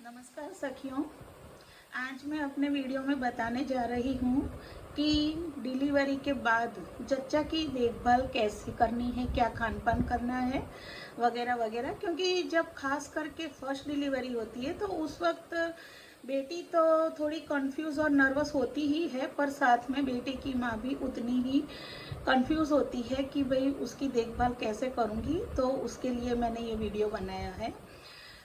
नमस्कार सखियों। आज मैं अपने वीडियो में बताने जा रही हूँ कि डिलीवरी के बाद जच्चा की देखभाल कैसे करनी है, क्या खान पान करना है वगैरह वगैरह। क्योंकि जब खास करके फर्स्ट डिलीवरी होती है तो उस वक्त बेटी तो थोड़ी कंफ्यूज और नर्वस होती ही है, पर साथ में बेटे की माँ भी उतनी ही कंफ्यूज होती है कि भाई उसकी देखभाल कैसे करूँगी। तो उसके लिए मैंने ये वीडियो बनाया है।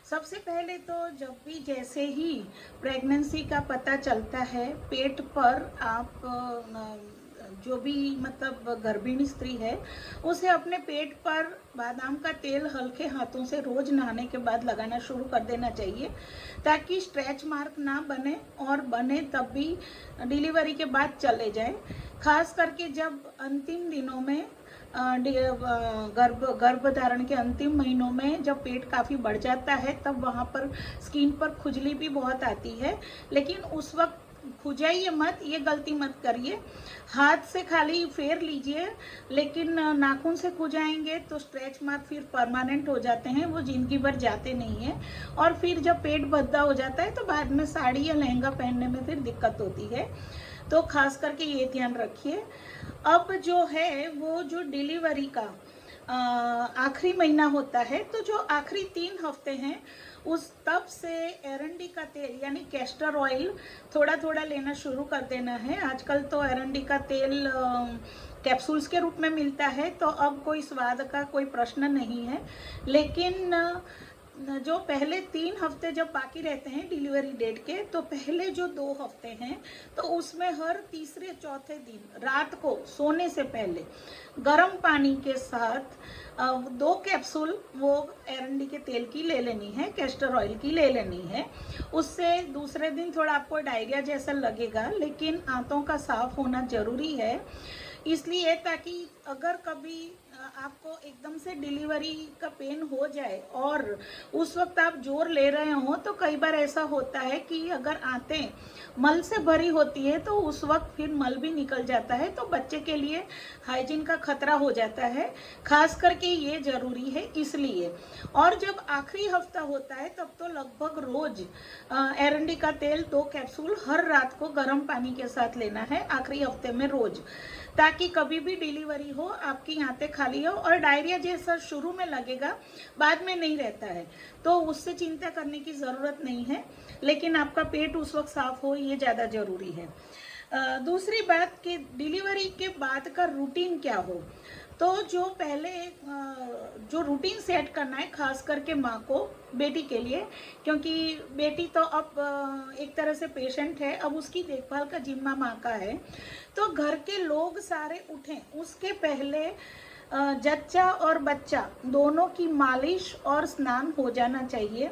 सबसे पहले तो जब भी जैसे ही प्रेगनेंसी का पता चलता है, पेट पर आप जो भी मतलब गर्भिणी स्त्री है उसे अपने पेट पर बादाम का तेल हल्के हाथों से रोज नहाने के बाद लगाना शुरू कर देना चाहिए, ताकि स्ट्रेच मार्क ना बने, और बने तब भी डिलीवरी के बाद चले जाए। खास करके जब अंतिम दिनों में गर्भ धारण के अंतिम महीनों में जब पेट काफ़ी बढ़ जाता है तब वहाँ पर स्किन पर खुजली भी बहुत आती है। लेकिन उस वक्त खुजाइए मत, ये गलती मत करिए। हाथ से खाली फेर लीजिए, लेकिन नाखून से खुजाएंगे तो स्ट्रेच मार्क फिर परमानेंट हो जाते हैं, वो जिंदगी भर जाते नहीं है। और फिर जब पेट भद्दा हो जाता है तो बाद में साड़ी या लहंगा पहनने में फिर दिक्कत होती है। तो खास करके ये ध्यान रखिए। अब जो है वो जो डिलीवरी का आखिरी महीना होता है, तो जो आखिरी 3 हफ्ते हैं उस तब से एरंडी का तेल यानी कैस्टर ऑयल थोड़ा थोड़ा लेना शुरू कर देना है। आजकल तो एरंडी का तेल कैप्सूल्स के रूप में मिलता है, तो अब कोई स्वाद का कोई प्रश्न नहीं है। लेकिन जो पहले 3 हफ्ते जब बाकी रहते हैं डिलीवरी डेट के, तो पहले जो 2 हफ्ते हैं तो उसमें हर तीसरे चौथे दिन रात को सोने से पहले गर्म पानी के साथ 2 कैप्सूल वो एरंडी के तेल की ले लेनी है, कैस्टर ऑयल की ले लेनी है। उससे दूसरे दिन थोड़ा आपको डायरिया जैसा लगेगा, लेकिन आंतों का साफ होना जरूरी है। इसलिए ताकि अगर कभी आपको एकदम से डिलीवरी का पेन हो जाए और उस वक्त आप जोर ले रहे हो, तो कई बार ऐसा होता है कि अगर आंतें मल से भरी होती है तो उस वक्त फिर मल भी निकल जाता है, तो बच्चे के लिए हाइजीन का खतरा हो जाता है। खास करके ये जरूरी है इसलिए। और जब आखिरी हफ्ता होता है तब तो लगभग रोज एरंडी का तेल 2 कैप्सूल हर रात को गर्म पानी के साथ लेना है, आखिरी हफ्ते में रोज, ताकि कभी भी डिलीवरी हो आपकी आंतें खाली हो। और डायरिया जैसा शुरू में लगेगा, बाद में नहीं रहता है, तो उससे चिंता करने की ज़रूरत नहीं है। लेकिन आपका पेट उस वक्त साफ हो, ये ज़्यादा ज़रूरी है। दूसरी बात कि डिलीवरी के बाद का रूटीन क्या हो। तो जो पहले जो रूटीन सेट करना है खास करके माँ को, बेटी के लिए, क्योंकि बेटी तो अब एक तरह से पेशेंट है, अब उसकी देखभाल का जिम्मा माँ का है। तो घर के लोग सारे उठें उसके पहले जच्चा और बच्चा दोनों की मालिश और स्नान हो जाना चाहिए,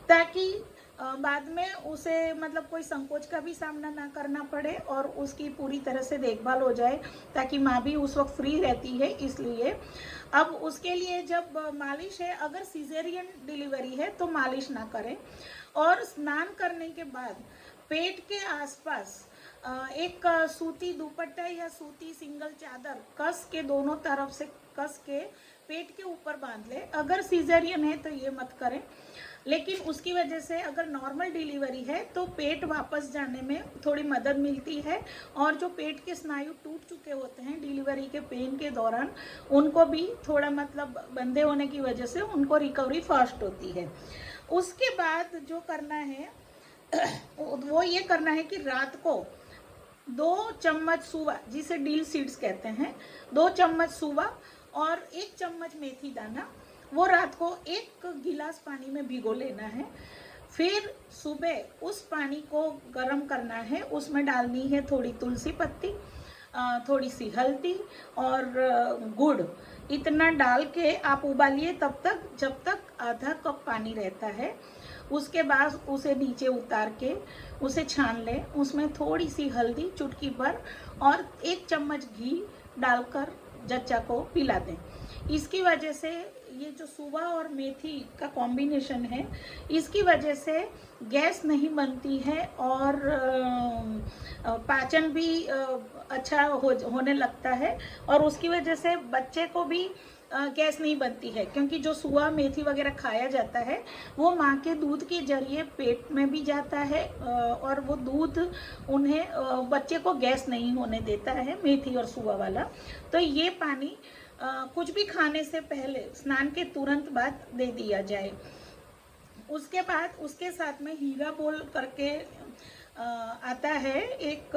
ताकि बाद में उसे मतलब कोई संकोच का भी सामना ना करना पड़े और उसकी पूरी तरह से देखभाल हो जाए, ताकि माँ भी उस वक्त फ्री रहती है। इसलिए अब उसके लिए जब मालिश है, अगर सिजेरियन डिलीवरी है तो मालिश ना करें। और स्नान करने के बाद पेट के आसपास एक सूती दुपट्टा या सूती सिंगल चादर कस के दोनों तरफ से कस के पेट के ऊपर बांध ले। अगर सिजेरियन है तो ये मत करें, लेकिन उसकी वजह से अगर नॉर्मल डिलीवरी है तो पेट वापस जाने में थोड़ी मदद मिलती है, और जो पेट के स्नायु टूट चुके होते हैं डिलीवरी के पेन के दौरान, उनको भी थोड़ा मतलब बंधे होने की वजह से उनको रिकवरी फास्ट होती है। उसके बाद जो करना है वो ये करना है कि रात को 2 चम्मच सुवा, जिसे डील सीड्स कहते हैं, 2 चम्मच सुवा और 1 चम्मच मेथी दाना, वो रात को 1 गिलास पानी में भिगो लेना है। फिर सुबह उस पानी को गर्म करना है, उसमें डालनी है थोड़ी तुलसी पत्ती, थोड़ी सी हल्दी और गुड़। इतना डाल के आप उबालिए तब तक जब तक आधा कप पानी रहता है। उसके बाद उसे नीचे उतार के उसे छान लें, उसमें थोड़ी सी हल्दी चुटकी भर और 1 चम्मच घी डालकर जच्चा को पिला दें। इसकी वजह से ये जो सुबह और मेथी का कॉम्बिनेशन है, इसकी वजह से गैस नहीं बनती है और पाचन भी अच्छा होने लगता है, और उसकी वजह से बच्चे को भी गैस नहीं बनती है, क्योंकि जो सुआ मेथी वगैरह खाया जाता है वो माँ के दूध के जरिए पेट में भी जाता है, और वो दूध उन्हें बच्चे को गैस नहीं होने देता है, मेथी और सुआ वाला। तो ये पानी कुछ भी खाने से पहले, स्नान के तुरंत बाद दे दिया जाए। उसके बाद उसके साथ में हीरा बोल करके आता है, एक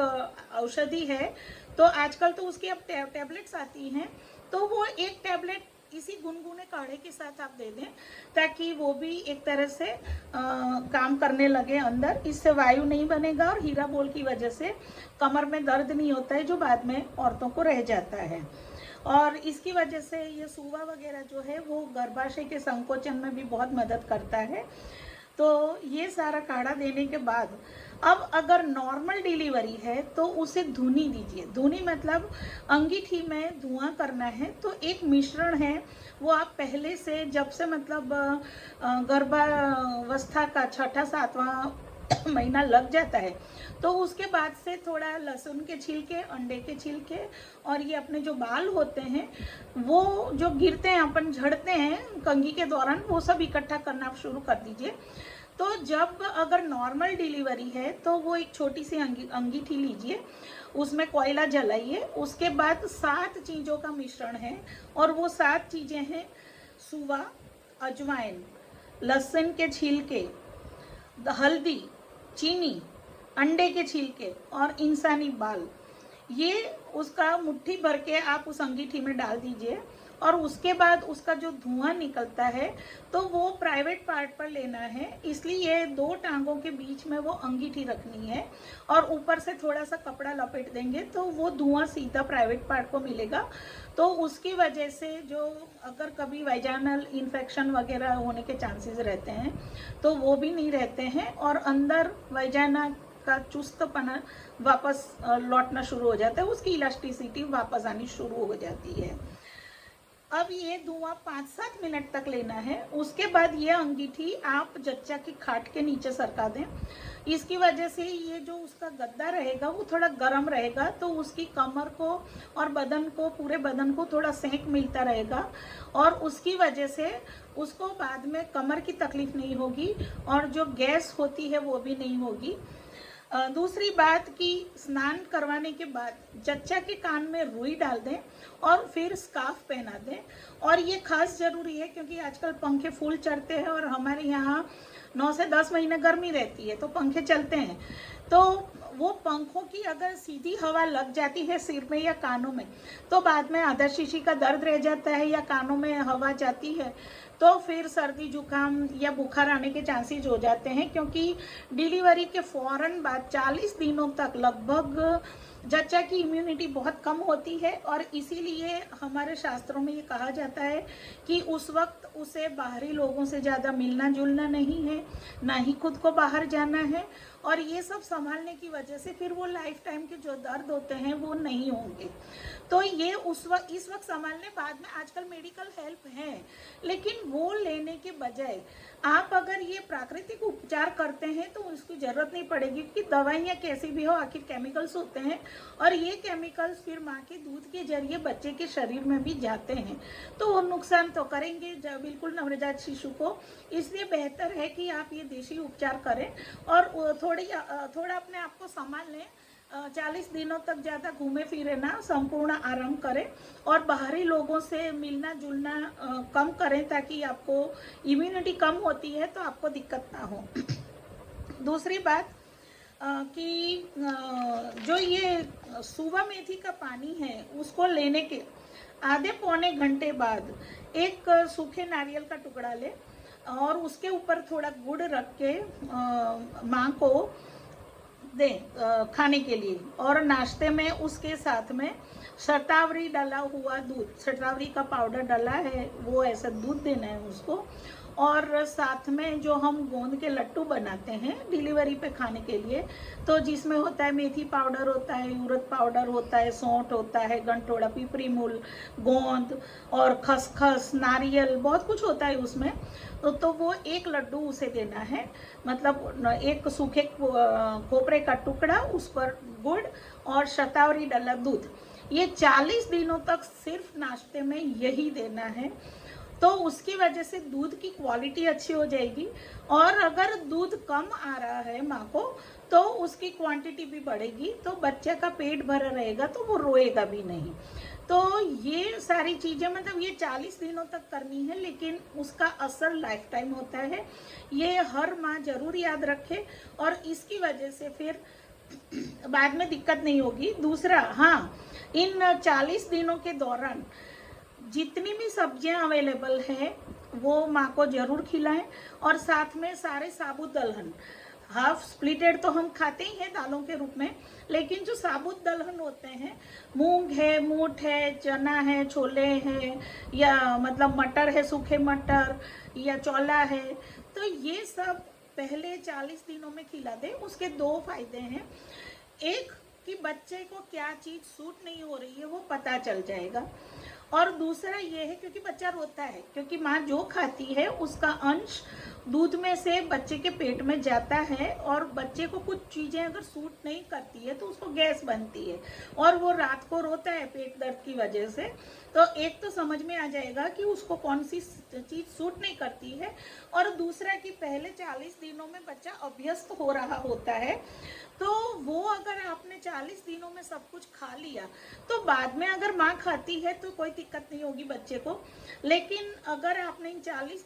औषधि है। तो आजकल तो उसकी अब टैबलेट्स आती हैं, तो वो एक टैबलेट इसी गुनगुने काढ़े के साथ आप दे दें, ताकि वो भी एक तरह से काम करने लगे अंदर। इससे वायु नहीं बनेगा और हीरा बोल की वजह से कमर में दर्द नहीं होता है, जो बाद में औरतों को रह जाता है। और इसकी वजह से ये सुवा वगैरह जो है वो गर्भाशय के संकोचन में भी बहुत मदद करता है। तो ये सारा काढ़ा देने के बाद अब अगर नॉर्मल डिलीवरी है तो उसे धुनी दीजिए। धुनी मतलब अंगीठी में धुआं करना है। तो एक मिश्रण है, वो आप पहले से, जब से मतलब गर्भावस्था का 6वां-7वां महीना लग जाता है, तो उसके बाद से थोड़ा लहसुन के छिलके, अंडे के छिलके और ये अपने जो बाल होते हैं वो जो गिरते हैं, अपन झड़ते हैं कंघी के दौरान, वो सब इकट्ठा करना शुरू कर दीजिए। तो जब अगर नॉर्मल डिलीवरी है तो वो एक छोटी सी अंगीठी लीजिए, उसमें कोयला जलाइए। उसके बाद 7 चीज़ों का मिश्रण है, और वो 7 चीज़ें हैं सुवा, अजवाइन, लहसुन के छिलके, हल्दी, चीनी, अंडे के छिलके और इंसानी बाल। ये उसका मुट्ठी भर के आप उस अंगीठी में डाल दीजिए, और उसके बाद उसका जो धुआं निकलता है तो वो प्राइवेट पार्ट पर लेना है। इसलिए 2 टांगों के बीच में वो अंगीठी रखनी है, और ऊपर से थोड़ा सा कपड़ा लपेट देंगे तो वो धुआं सीधा प्राइवेट पार्ट को मिलेगा। तो उसकी वजह से जो अगर कभी वाइजाइनल इन्फेक्शन वगैरह होने के चांसेस रहते हैं तो वो भी नहीं रहते हैं, और अंदर वाइजाइना का चुस्तपना वापस लौटना शुरू हो जाता है, उसकी इलास्टिसिटी वापस आनी शुरू हो जाती है। अब ये धुआं 5-7 मिनट तक लेना है। उसके बाद ये अंगीठी आप जच्चा की खाट के नीचे सरका दें। इसकी वजह से ये जो उसका गद्दा रहेगा वो थोड़ा गर्म रहेगा, तो उसकी कमर को और बदन को, पूरे बदन को थोड़ा सेंक मिलता रहेगा, और उसकी वजह से उसको बाद में कमर की तकलीफ नहीं होगी, और जो गैस होती है वो भी नहीं होगी। दूसरी बात कि स्नान करवाने के बाद जच्चा के कान में रुई डाल दें और फिर स्कार्फ पहना दें। और ये खास ज़रूरी है क्योंकि आजकल पंखे फुल चढ़ते हैं, और हमारे यहाँ 9 से 10 महीने गर्मी रहती है, तो पंखे चलते हैं। तो वो पंखों की अगर सीधी हवा लग जाती है सिर में या कानों में, तो बाद में आधाशीशी का दर्द रह जाता है, या कानों में हवा जाती है तो फिर सर्दी जुकाम या बुखार आने के चांसेस हो जाते हैं। क्योंकि डिलीवरी के फौरन बाद 40 दिनों तक लगभग जच्चा की इम्यूनिटी बहुत कम होती है, और इसीलिए हमारे शास्त्रों में ये कहा जाता है कि उस वक्त उसे बाहरी लोगों से ज़्यादा मिलना जुलना नहीं है, ना ही खुद को बाहर जाना है, और ये सब संभालने की वजह से फिर वो लाइफ टाइम के जो दर्द होते हैं वो नहीं होंगे। तो ये उस वक्त, इस वक्त संभालने, बाद में आजकल मेडिकल हेल्प है, लेकिन वो लेने के बजाय आप अगर ये प्राकृतिक उपचार करते हैं तो उसकी ज़रूरत नहीं पड़ेगी, क्योंकि दवाइयाँ कैसी भी हो आखिर केमिकल्स होते हैं, और ये केमिकल्स फिर माँ के दूध के जरिए बच्चे के शरीर में भी जाते हैं, तो वो नुकसान तो करेंगे बिल्कुल नवजात शिशु को। इसलिए बेहतर है कि आप ये देशी उपचार करें और थोड़ा अपने आप को संभाल लें। 40 दिनों तक ज़्यादा घूमे फिरे ना, संपूर्ण आराम करें, और बाहरी लोगों से मिलना जुलना कम करें, ताकि आपको इम्यूनिटी कम होती है तो आपको दिक्कत ना हो। दूसरी बात कि जो ये सुवा मेथी का पानी है उसको लेने के आधे पौने घंटे बाद एक सूखे नारियल का टुकड़ा ले, और उसके ऊपर थोड़ा गुड़ रख के माँ को दें खाने के लिए। और नाश्ते में उसके साथ में शतावरी डाला हुआ दूध, शतावरी का पाउडर डाला है वो ऐसा दूध देना है उसको। और साथ में जो हम गोंद के लट्टू बनाते हैं डिलीवरी पे खाने के लिए, तो जिसमें होता है मेथी पाउडर होता है, उड़द पाउडर होता है, सौंठ होता है, गंठोड़ा, पिपरी मूल, गोंद और खसखस, नारियल, बहुत कुछ होता है उसमें। तो वो एक लड्डू उसे देना है, मतलब एक सूखे खोपरे का टुकड़ा, उस पर गुड़ और शतावरी डाला दूध, ये 40 दिनों तक सिर्फ नाश्ते में यही देना है। तो उसकी वजह से दूध की क्वालिटी अच्छी हो जाएगी, और अगर दूध कम आ रहा है माँ को तो उसकी क्वांटिटी भी बढ़ेगी, तो बच्चे का पेट भरा रहेगा तो वो रोएगा भी नहीं। तो ये सारी चीज़ें मतलब ये 40 दिनों तक करनी है, लेकिन उसका असर लाइफ टाइम होता है, ये हर माँ जरूर याद रखे, और इसकी वजह से फिर बाद में दिक्कत नहीं होगी। दूसरा, हाँ, इन 40 दिनों के दौरान जितनी भी सब्जियां अवेलेबल है वो माँ को जरूर खिलाएं, और साथ में सारे साबुत दलहन, हाफ स्प्लिटेड तो हम खाते ही हैं दालों के रूप में, लेकिन जो साबुत दलहन होते हैं, मूंग है, मूठ है, चना है, छोले हैं, या मतलब मटर है, सूखे मटर या चौला है, तो ये सब पहले 40 दिनों में खिला दे। उसके 2 फायदे हैं। एक कि बच्चे को क्या चीज़ सूट नहीं हो रही है वो पता चल जाएगा, और दूसरा ये है क्योंकि बच्चा रोता है, क्योंकि माँ जो खाती है उसका अंश दूध में से बच्चे के पेट में जाता है, और बच्चे को कुछ चीज़ें अगर सूट नहीं करती है तो उसको गैस बनती है और वो रात को रोता है पेट दर्द की वजह से। तो एक तो समझ में आ जाएगा कि उसको कौन सी चीज़ सूट नहीं करती है, और दूसरा कि पहले 40 दिनों में बच्चा अभ्यस्त हो रहा होता है, तो वो अगर आपने 40 दिनों में सब कुछ खा लिया तो बाद में अगर माँ खाती है तो कोई दिक्कत नहीं होगी बच्चे को। लेकिन अगर आपने इन 40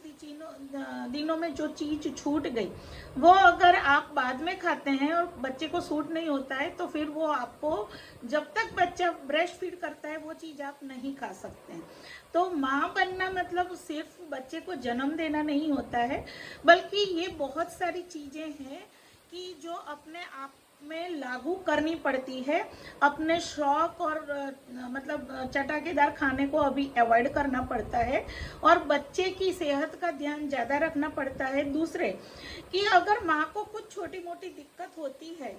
दिनों में जो चीज़ छूट गई वो अगर आप बाद में खाते हैं और बच्चे को सूट नहीं होता है, तो फिर वो आपको, जब तक बच्चा ब्रेस्ट फीड करता है वो चीज़ आप नहीं खा सकते हैं। तो माँ बनना मतलब सिर्फ बच्चे को जन्म देना नहीं होता है, बल्कि ये बहुत सारी चीज़ें हैं कि जो अपने आप में लागू करनी पड़ती है। अपने शौक और मतलब चटाकेदार खाने को अभी अवॉइड करना पड़ता है, और बच्चे की सेहत का ध्यान ज़्यादा रखना पड़ता है। दूसरे कि अगर माँ को कुछ छोटी मोटी दिक्कत होती है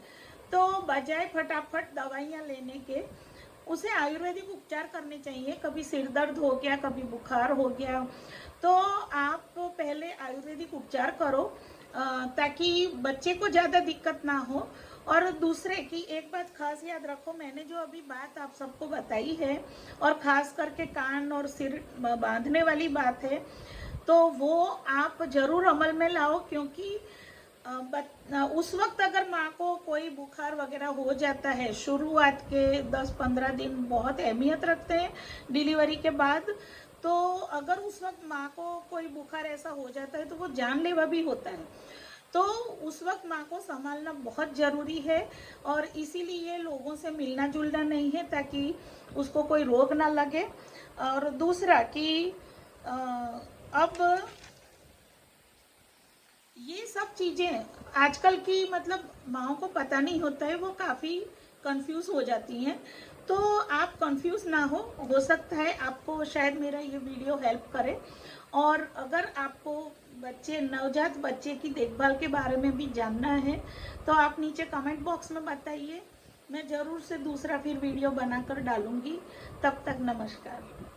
तो बजाय फटाफट दवाइयाँ लेने के उसे आयुर्वेदिक उपचार करने चाहिए। कभी सिर दर्द हो गया, कभी बुखार हो गया, तो आप पहले आयुर्वेदिक उपचार करो ताकि बच्चे को ज़्यादा दिक्कत ना हो। और दूसरे की एक बात खास याद रखो, मैंने जो अभी बात आप सबको बताई है, और ख़ास करके कान और सिर बांधने वाली बात है, तो वो आप ज़रूर अमल में लाओ, क्योंकि उस वक्त अगर माँ को कोई बुखार वगैरह हो जाता है, शुरुआत के 10-15 दिन बहुत अहमियत रखते हैं डिलीवरी के बाद, तो अगर उस वक्त माँ को कोई बुखार ऐसा हो जाता है तो वो जानलेवा भी होता है। तो उस वक्त माँ को संभालना बहुत ज़रूरी है, और इसीलिए लोगों से मिलना जुलना नहीं है ताकि उसको कोई रोग ना लगे। और दूसरा कि अब ये सब चीज़ें आजकल की मतलब माँओं को पता नहीं होता है, वो काफ़ी कंफ्यूज हो जाती हैं। तो आप कंफ्यूज ना हो सकता है आपको शायद मेरा ये वीडियो हेल्प करे। और अगर आपको नवजात बच्चे की देखभाल के बारे में भी जानना है तो आप नीचे कमेंट बॉक्स में बताइए, मैं ज़रूर से दूसरा फिर वीडियो बनाकर डालूँगी। तब तक नमस्कार।